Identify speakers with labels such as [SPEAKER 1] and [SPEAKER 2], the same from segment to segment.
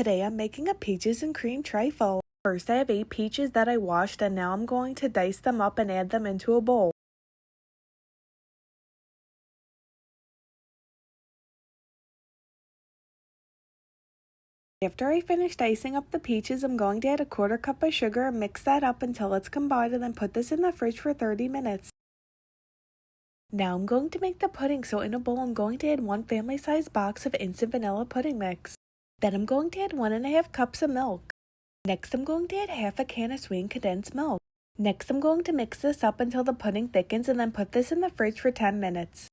[SPEAKER 1] Today I'm making a peaches and cream trifle. First I have 8 peaches that I washed and now I'm going to dice them up and add them into a bowl. After I finish dicing up the peaches, I'm going to add a 1/4 cup of sugar and mix that up until it's combined and then put this in the fridge for 30 minutes. Now I'm going to make the pudding, so in a bowl I'm going to add 1 family-sized box of instant vanilla pudding mix. Then I'm going to add 1½ cups of milk. Next I'm going to add half a can of sweetened condensed milk. Next I'm going to mix this up until the pudding thickens and then put this in the fridge for 10 minutes.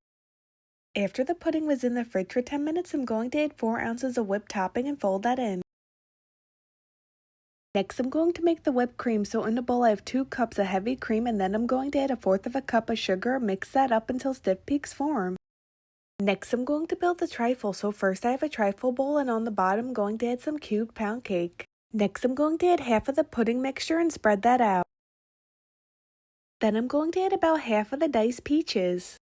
[SPEAKER 1] After the pudding was in the fridge for 10 minutes, I'm going to add 4 ounces of whipped topping and fold that in. Next I'm going to make the whipped cream, so in a bowl I have 2 cups of heavy cream and then I'm going to add 1/4 cup of sugar and mix that up until stiff peaks form. Next I'm going to build the trifle, so first I have a trifle bowl and on the bottom I'm going to add some cubed pound cake. Next I'm going to add half of the pudding mixture and spread that out. Then I'm going to add about half of the diced peaches.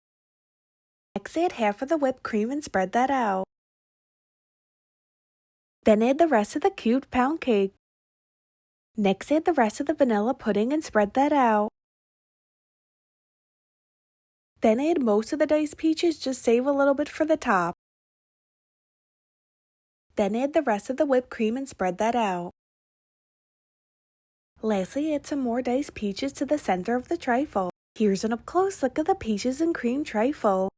[SPEAKER 1] Next add half of the whipped cream and spread that out. Then add the rest of the cubed pound cake. Next add the rest of the vanilla pudding and spread that out. Then add most of the diced peaches, just save a little bit for the top. Then add the rest of the whipped cream and spread that out. Lastly, add some more diced peaches to the center of the trifle. Here's an up-close look of the peaches and cream trifle.